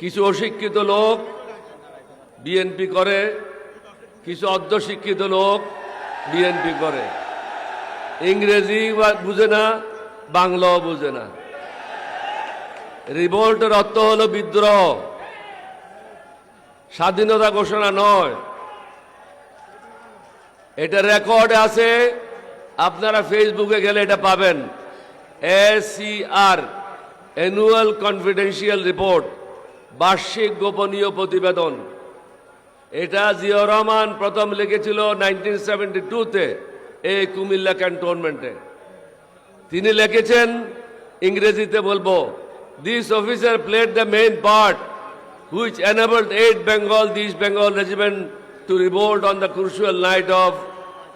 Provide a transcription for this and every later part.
কিছু অশিক্ষিত লোক বিএনপি করে, কিছু অর্ধশিক্ষিত লোক বিএনপি করে। ইংরেজি বুঝে না, বাংলাও বুঝে না। রিভোল্টের অর্থ হলো বিদ্রোহ, স্বাধীনতা ঘোষণা নয়। এটা রেকর্ডে আছে, আপনারা ফেসবুকে গেলে এটা পাবেন। ACR অ্যানুয়াল কনফিডেন্সিয়াল রিপোর্ট, বার্ষিক গোপনীয় প্রতিবেদন। এটা জিয়াউর রহমান প্রথম লিখেছিল 1972-তে এই কুমিল্লা ক্যান্টনমেন্টে। তিনি লিখেছেন, ইংরেজিতে বলবো, this officer played the main part which enabled 8 East Bengal Regiment to revolt on the crucial night of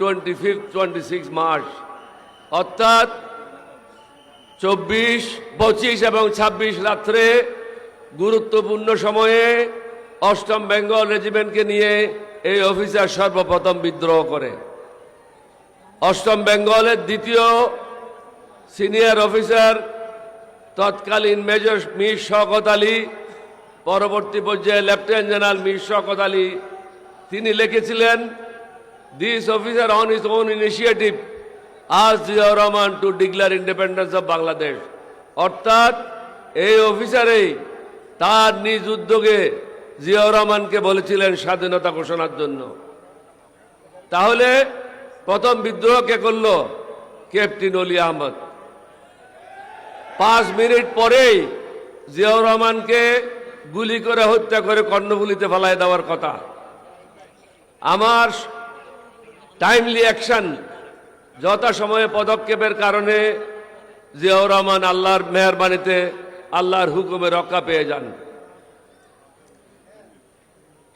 25 March. অর্থাৎ 24, 25 এবং 26 রাত্রে গুরুত্বপূর্ণ সময়ে 8ম বেঙ্গল রেজিমেন্টকে নিয়ে এই অফিসার সর্বপ্রথম বিদ্রোহ করে। 8ম বেঙ্গলের দ্বিতীয় সিনিয়র অফিসার তৎকালীন মেজর মীর শওকত আলী, পরবর্তী পর্যায়ে লেফটেন্যান্ট জেনারেল মীর শওকত আলী, তিনি লিখেছিলেন, this officer on his own initiative as Ziaur Rahman to declare independence of Bangladesh. অর্থাৎ এই অফিসারেই তার নিজ উদ্যোগে জিয়াউর রহমানকে বলেছিলেন স্বাধীনতা ঘোষণার জন্য। তাহলে প্রথম বিদ্রোহ কে করল? ক্যাপ্টেন অলি আহমদ। 5 মিনিট পরেই জিয়াউর রহমানকে গুলি করে হত্যা করে কর্ণফুলীতে ফেলায় দেওয়ার কথা। আমার টাইমলি অ্যাকশন, যথাসময়ে পদক্ষেপের কারণে জিয়াউর রহমান আল্লাহর মেহেরবানিতে, আল্লাহর হুকুমে রক্ষা পেয়ে যান।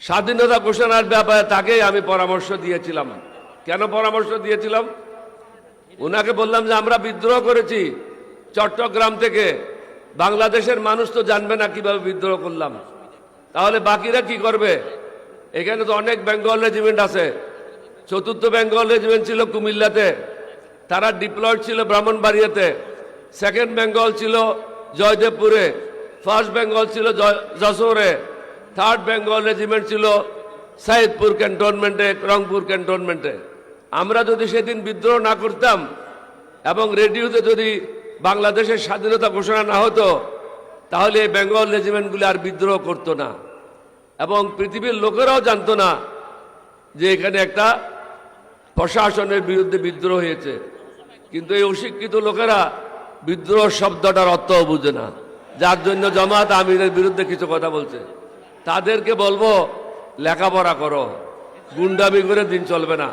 স্বাধীনতা ঘোষণার ব্যাপারে তাকেই আমি পরামর্শ দিয়েছিলাম। কেন পরামর্শ দিয়েছিলাম? ওনাকে বললাম যে আমরা বিদ্রোহ করেছি চট্টগ্রাম থেকে, বাংলাদেশের মানুষ তো জানবে না কিভাবে বিদ্রোহ করলাম, তাহলে বাকিরা কি করবে? এখানে তো অনেক বেঙ্গল রেজিমেন্ট আছে। 4th বেঙ্গল রেজিমেন্ট ছিল কুমিল্লাতে, তারা ডিপ্লয়েড ছিল ব্রাহ্মণবাড়িয়াতে। 2nd বেঙ্গল ছিল জয়দেবপুরে, 1st বেঙ্গল ছিল যশোরে, 3rd বেঙ্গল রেজিমেন্ট ছিল সাইদপুর ক্যান্টনমেন্টে, রংপুর ক্যান্টনমেন্টে। আমরা যদি সেদিন বিদ্রোহ না করতাম এবং রেডিওতে যদি বাংলাদেশের স্বাধীনতা ঘোষণা না হতো, তাহলে এই বেঙ্গল রেজিমেন্টগুলি আর বিদ্রোহ করতো না এবং পৃথিবীর লোকেরাও জানতো না যে এখানে একটা প্রশাসনের বিরুদ্ধে বিদ্রোহ হয়েছে। কিন্তু এই অশিক্ষিত লোকেরা বিদ্রোহ শব্দটার অর্থও বুঝে না, যার জন্য জামাত আমিরের বিরুদ্ধে কিছু কথা বলছে। তাদেরকে বলবো, লেখাপড়া করো, গুন্ডামি করে দিন চলবে না।